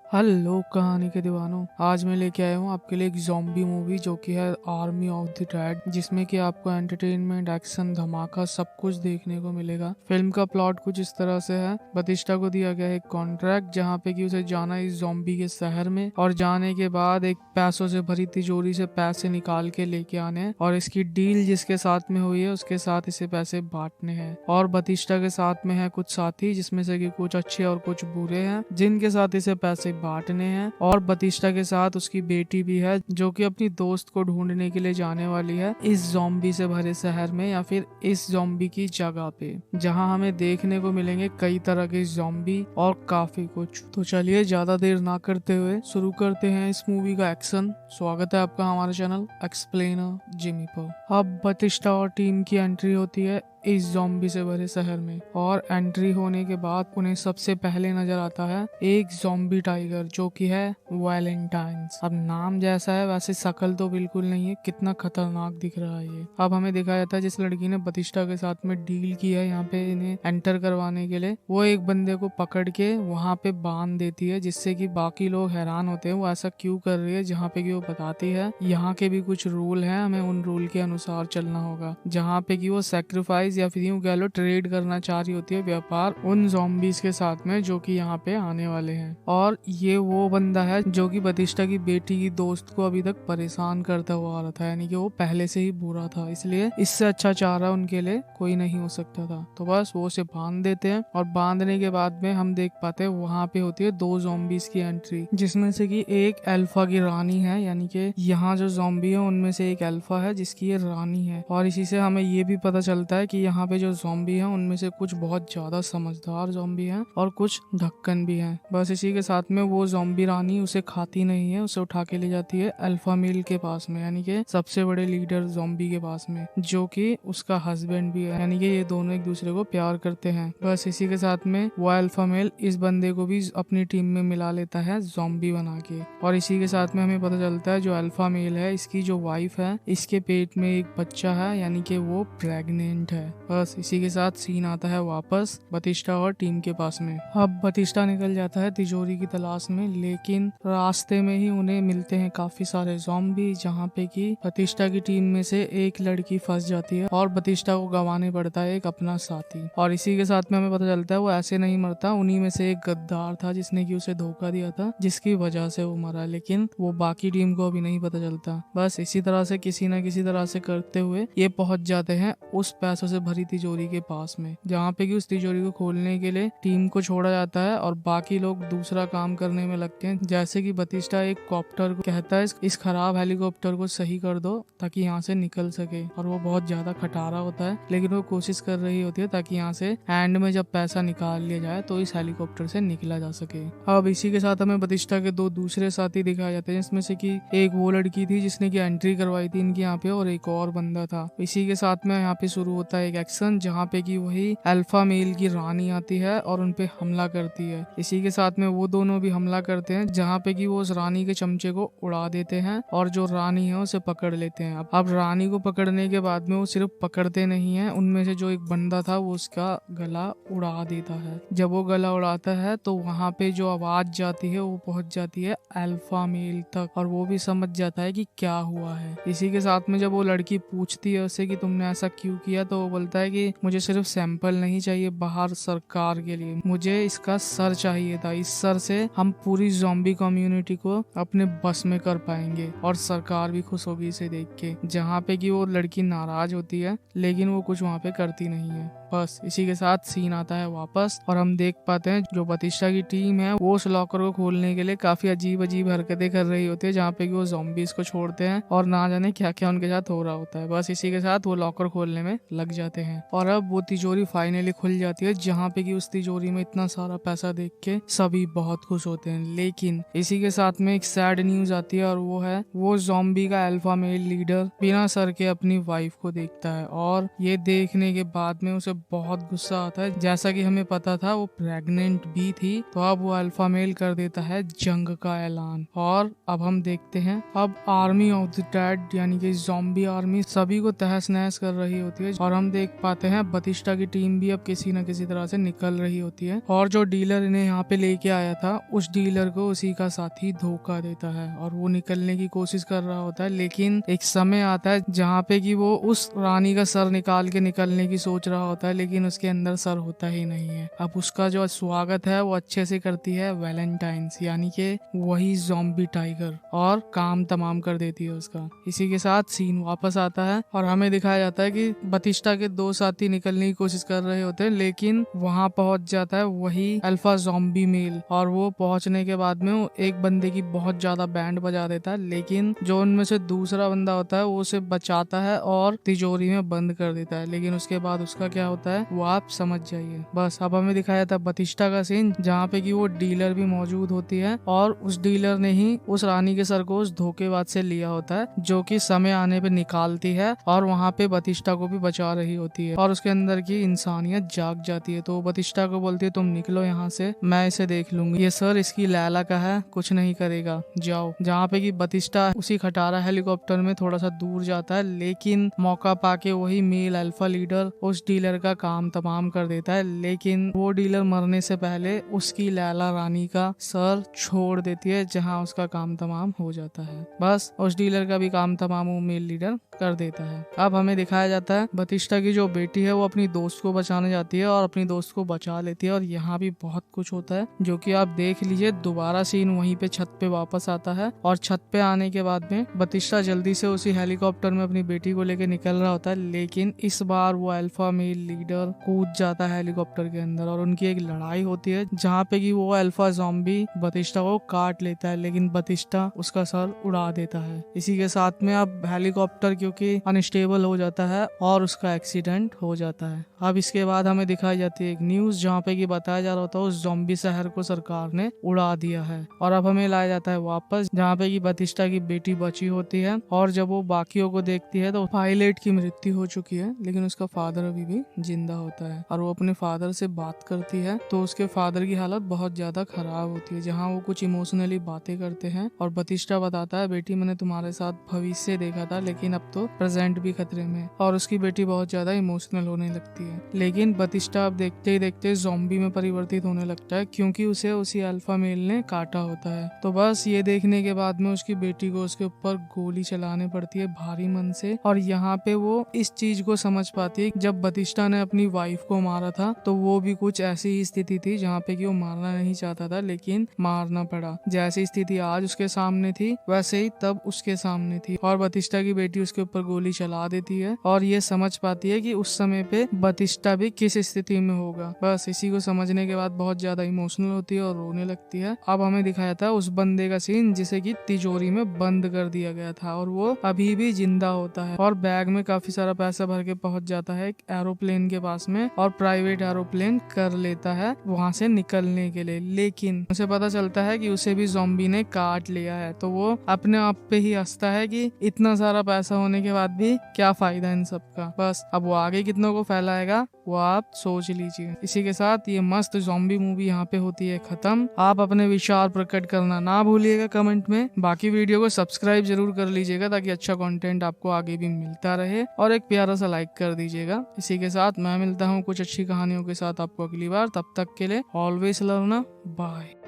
Hello कहानी के दीवानों, आज मैं लेके आया हूँ आपके लिए एक ज़ॉम्बी मूवी जो कि है आर्मी ऑफ द डेड, जिसमें कि आपको एंटरटेनमेंट, एक्शन, धमाका सब कुछ देखने को मिलेगा। फिल्म का प्लॉट कुछ इस तरह से है। बतिस्टा को दिया गया है एक कॉन्ट्रैक्ट जहाँ पे कि उसे जाना है इस ज़ॉम्बी के शहर में, और जाने के बाद एक पैसों से भरी तिजोरी से पैसे निकाल के लेके आने हैं, और इसकी डील जिसके साथ में हुई है उसके साथ इसे पैसे बांटने हैं। और बतिस्टा के साथ में है कुछ साथी, जिसमें से कि कुछ अच्छे और कुछ बुरे हैं, जिनके साथ इसे पैसे बांटने हैं। और बतिस्टा के साथ उसकी बेटी भी है जो कि अपनी दोस्त को ढूंढने के लिए जाने वाली है इस ज़ॉम्बी से भरे शहर में, या फिर इस ज़ॉम्बी की जगह पे, जहां हमें देखने को मिलेंगे कई तरह के ज़ॉम्बी और काफी कुछ। तो चलिए ज्यादा देर ना करते हुए शुरू करते हैं इस मूवी का एक्शन। स्वागत है आपका हमारे चैनल एक्सप्लेनर जिमी पर। अब बतिस्टा और टीम की एंट्री होती है इस ज़ॉम्बी से भरे शहर में, और एंट्री होने के बाद उन्हें सबसे पहले नजर आता है एक ज़ॉम्बी टाइगर जो कि है वैलेंटाइन्स। अब नाम जैसा है वैसे शकल तो बिल्कुल नहीं है, कितना खतरनाक दिख रहा है ये। अब हमें दिखाया जाता है जिस लड़की ने बतिस्टा के साथ में डील की है यहाँ पे इन्हें एंटर करवाने के लिए, वो एक बंदे को पकड़ के वहाँ पे बांध देती है, जिससे कि बाकी लोग हैरान होते हैं वो ऐसा क्यों कर रही है। जहाँ पे कि वो बताती है यहाँ के भी कुछ रूल हैं, हमें उन रूल के अनुसार चलना होगा। जहाँ पे कि वो सेक्रीफाइस या फिर यूं कह लो ट्रेड करना चाह रही होती है, व्यापार, उन ज़ॉम्बीज के साथ में जो कि यहाँ पे आने वाले हैं। और ये वो बंदा है जो कि बतिस्टा की बेटी की दोस्त को अभी तक परेशान करता हुआ आ रहा था, यानी कि वो पहले से ही बुरा था, इसलिए इससे अच्छा चारा उनके लिए कोई नहीं हो सकता था। तो बस वो उसे बांध देते हैं, और बांधने के बाद में हम देख पाते हैं वहाँ पे होती है दो ज़ॉम्बीज की एंट्री, जिसमें से कि एक अल्फा की रानी है, यानी कि यहाँ जो ज़ॉम्बी है उनमें से एक अल्फा है जिसकी ये रानी है। और इसी से हमें ये भी पता चलता है कि यहाँ पे जो ज़ॉम्बी हैं उनमें से कुछ बहुत ज्यादा समझदार ज़ॉम्बी हैं और कुछ ढक्कन भी हैं। बस इसी के साथ में वो ज़ॉम्बी रानी उसे खाती नहीं है, उसे उठा के ले जाती है अल्फा मेल के पास में, यानी कि सबसे बड़े लीडर ज़ॉम्बी के पास में, जो कि उसका हस्बैंड भी है, यानी कि ये दोनों एक दूसरे को प्यार करते हैं। बस इसी के साथ में वो अल्फा मेल इस बंदे को भी अपनी टीम में मिला लेता है ज़ॉम्बी बना के। और इसी के साथ में हमें पता चलता है जो अल्फा मेल है इसकी जो वाइफ है इसके पेट में एक बच्चा है, यानी कि वो प्रेग्नेंट है। बस इसी के साथ सीन आता है वापस बतिस्टा और टीम के पास में। अब बतिस्टा निकल जाता है तिजोरी की तलाश में, लेकिन रास्ते में ही उन्हें मिलते हैं काफी सारे ज़ॉम्बी, जहाँ पे कि बतिस्टा की टीम में से एक लड़की फंस जाती है और बतिस्टा को गंवाने पड़ता है एक अपना साथी। और इसी के साथ में हमें पता चलता है वो ऐसे नहीं मरता, उन्हीं में से एक गद्दार था जिसने कि उसे धोखा दिया था, जिसकी वजह से वो मरा, लेकिन वो बाकी टीम को अभी नहीं पता चलता। बस इसी तरह से किसी न किसी तरह से करते हुए ये पहुंच जाते हैं उस पैसों से भरी तिजोरी के पास में, जहाँ पे कि उस तिजोरी को खोलने के लिए टीम को छोड़ा जाता है और बाकी लोग दूसरा काम करने में लगते हैं। जैसे कि बतिस्टा एक कॉप्टर को कहता है इस खराब हेलीकॉप्टर को सही कर दो ताकि यहाँ से निकल सके, और वो बहुत ज्यादा खटारा होता है, लेकिन वो कोशिश कर रही होती है ताकि यहाँ से एंड में जब पैसा निकाल लिया जाए तो इस हेलीकॉप्टर से निकला जा सके। अब इसी के साथ हमें बतिस्टा के दो दूसरे साथी दिखाए जाते हैं, जिसमें से कि एक वो लड़की थी जिसने की एंट्री करवाई थी इनकी यहाँ पे, और एक और बंदा था। इसी के साथ में यहाँ पे शुरू होता है एक एक्शन, जहाँ पे कि वही अल्फा मेल की रानी आती है और उनपे हमला करती है। इसी के साथ में वो दोनों भी हमला करते हैं, जहाँ पे कि वो उस रानी के चमचे को उड़ा देते हैं और जो रानी है उसे पकड़ लेते हैं। अब रानी को पकड़ने के बाद में वो सिर्फ पकड़ते नहीं है, उनमें से जो एक बंदा था वो उसका गला उड़ा देता है। जब वो गला उड़ाता है तो वहाँ पे जो आवाज जाती है वो पहुंच जाती है अल्फा मेल तक, और वो भी समझ जाता है कि क्या हुआ है। इसी के साथ में जब वो लड़की पूछती है उससे कि तुमने ऐसा क्यों किया, तो वो बोलता है कि मुझे सिर्फ सैंपल नहीं चाहिए बाहर सरकार के लिए, मुझे इसका सर चाहिए था, इस सर से हम पूरी ज़ॉम्बी कम्युनिटी को अपने बस में कर पाएंगे और सरकार भी खुश होगी इसे देख के। जहाँ पे कि वो लड़की नाराज होती है, लेकिन वो कुछ वहाँ पे करती नहीं है। बस इसी के साथ सीन आता है वापस, और हम देख पाते हैं जो बतिस्टा की टीम है वो उस लॉकर को खोलने के लिए काफी अजीब अजीब हरकतें कर रही होती है, जहाँ पे कि वो ज़ॉम्बीज को छोड़ते हैं और ना जाने क्या क्या उनके साथ हो रहा होता है। बस इसी के साथ वो लॉकर खोलने में लग जाते हैं, और अब वो तिजोरी फाइनली खुल जाती है, जहाँ पे कि उस तिजोरी में इतना सारा पैसा देख के सभी बहुत खुश होते हैं। लेकिन इसी के साथ में एक सैड न्यूज आती है, और वो है वो ज़ॉम्बी का अल्फा मेल लीडर बिना सर के अपनी वाइफ को देखता है, और ये देखने के बाद में उसे बहुत गुस्सा आता है। जैसा कि हमें पता था वो प्रेग्नेंट भी थी, तो अब वो अल्फा मेल कर देता है जंग का ऐलान। और अब हम देखते हैं अब आर्मी ऑफ द डेड यानी कि ज़ॉम्बी आर्मी सभी को तहस नहस कर रही होती है। और हम देख पाते हैं बतिस्टा की टीम भी अब किसी न किसी तरह से निकल रही होती है। और जो डीलर इन्हें यहाँ पे लेके आया था उस डीलर को उसी का साथी धोखा देता है और वो निकलने की कोशिश कर रहा होता है। लेकिन एक समय आता है जहाँ पे कि वो उस रानी का सर निकाल के निकलने की सोच रहा होता है, लेकिन उसके अंदर सर होता ही नहीं है। अब उसका जो स्वागत है वो अच्छे से करती है वैलेंटाइंस यानी कि वही ज़ॉम्बी टाइगर, और काम तमाम कर देती है उसका। इसी के साथ सीन वापस आता है और हमें दिखाया जाता है कि बतिस्टा के दो साथी निकलने की कोशिश कर रहे होते हैं, लेकिन वहां पहुंच जाता है वही अल्फा ज़ॉम्बी मेल। और वो पहुंचने के बाद में वो एक बंदे की बहुत ज्यादा बैंड बजा देता है, लेकिन जो उनमें से दूसरा बंदा होता है वो उसे बचाता है और तिजोरी में बंद कर देता है। लेकिन उसके बाद उसका क्या होता है वो आप समझ जाइए। बस अब हमें दिखाया था बतिस्टा का सीन जहाँ पे कि वो डीलर भी मौजूद होती है और उस डीलर ने ही उस रानी के सर को उस धोखेबाज से लिया होता है, जो कि समय आने पे निकालती है और वहाँ पे बतिस्टा को भी बचा रही होती है। और उसके अंदर की इंसानियत जाग जाती है, तो बतिस्टा को बोलती है तुम निकलो यहाँ से, मैं इसे देख लूंगी, ये सर इसकी लैला का है, कुछ नहीं करेगा, जाओ। जहाँ पे कि बतिस्टा उसी खटारा हेलीकॉप्टर में थोड़ा सा दूर जाता है, लेकिन मौका पाके वही मेल अल्फा लीडर उस डीलर का काम तमाम कर देता है। लेकिन वो डीलर मरने से पहले उसकी लैला रानी का सर छोड़ देती है, जहाँ उसका काम तमाम हो जाता है। बस उस डीलर का भी काम तमाम वो मेल लीडर कर देता है। अब हमें दिखाया जाता है बतिस्टा की जो बेटी है वो अपनी दोस्त को बचाने जाती है और अपनी दोस्त को बचा लेती है। और यहाँ भी बहुत कुछ होता है जो कि आप देख लीजिए। दोबारा सीन वहीं पे छत पे वापस आता है और छत पे आने के बाद में बतिस्टा जल्दी से उसी हेलीकॉप्टर में अपनी बेटी को लेके निकल रहा होता है, लेकिन इस बार वो अल्फा मेल लीडर कूद जाता है हेलीकॉप्टर के अंदर और उनकी एक लड़ाई होती है जहाँ पे कि वो अल्फा ज़ॉम्बी बतिस्टा को काट लेता है, लेकिन बतिस्टा उसका सर उड़ा देता है। इसी के साथ में अब हेलीकॉप्टर क्योंकि अनस्टेबल हो जाता है और उसका एक्सीडेंट हो जाता है। अब इसके बाद हमें दिखाई जाती है एक न्यूज जहाँ पे कि बताया जा रहा होता है उस ज़ॉम्बी शहर को सरकार ने उड़ा दिया है। और अब हमें लाया जाता है वापस जहाँ पे कि बतिस्टा की बेटी बची होती है और जब वो बाकियों को देखती है तो पायलट की मृत्यु हो चुकी है, लेकिन उसका फादर अभी भी जिंदा होता है और वो अपने फादर से बात करती है तो उसके फादर की हालत बहुत ज्यादा खराब होती है, जहाँ वो कुछ इमोशनली बातें करते हैं और बतिस्टा बताता है बेटी मैंने तुम्हारे साथ भविष्य देखा था, लेकिन अब तो प्रेजेंट भी खतरे में। और उसकी बेटी बहुत ज्यादा इमोशनल होने लगती है। लेकिन बतिस्टा अब देखते ही देखते ज़ॉम्बी में परिवर्तित होने लगता है क्योंकि उसे उसी अल्फा मेल ने काटा होता है। तो बस ये देखने के बाद में उसकी बेटी को उसके ऊपर गोली चलाने पड़ती है भारी मन से। और यहाँ पे वो इस चीज को समझ पाती है जब बतिस्टा ने अपनी वाइफ को मारा था तो वो भी कुछ ऐसी ही स्थिति थी जहाँ पे कि वो मारना नहीं चाहता था लेकिन मारना पड़ा। जैसी स्थिति आज उसके सामने थी वैसे ही तब उसके सामने थी और बतिस्टा की बेटी उसके ऊपर गोली चला देती है और ये समझ पाती है कि उस समय पे बतिस्टा भी किस स्थिति में होगा। बस इसी को समझने के बाद बहुत ज्यादा इमोशनल होती है और रोने लगती है। अब हमें दिखाया था उस बंदे का सीन जिसे कि तिजोरी में बंद कर दिया गया था और वो अभी भी जिंदा होता है और बैग में काफी सारा पैसा भर के पहुंच जाता है एक एरोप्लेन के पास में और प्राइवेट एरोप्लेन कर लेता है वहां से निकलने के लिए। लेकिन उसे पता चलता है कि उसे भी ज़ॉम्बी ने काट लिया है, तो वो अपने आप पे ही हंसता है कि इतना सारा पैसा होने के बाद भी क्या फायदा इन सब का। बस अब वो आगे कितनों को फैलाएगा वो आप सोच लीजिए। इसी के साथ ये मस्त ज़ॉम्बी मूवी यहाँ पे होती है खत्म। आप अपने विचार प्रकट करना ना भूलिएगा कमेंट में। बाकी वीडियो को सब्सक्राइब जरूर कर लीजिएगा ताकि अच्छा कंटेंट आपको आगे भी मिलता रहे और एक प्यारा सा लाइक कर दीजिएगा। इसी के साथ मैं मिलता हूँ कुछ अच्छी कहानियों के साथ आपको अगली बार। तब तक के लिए ऑलवेज लव ना, बाय।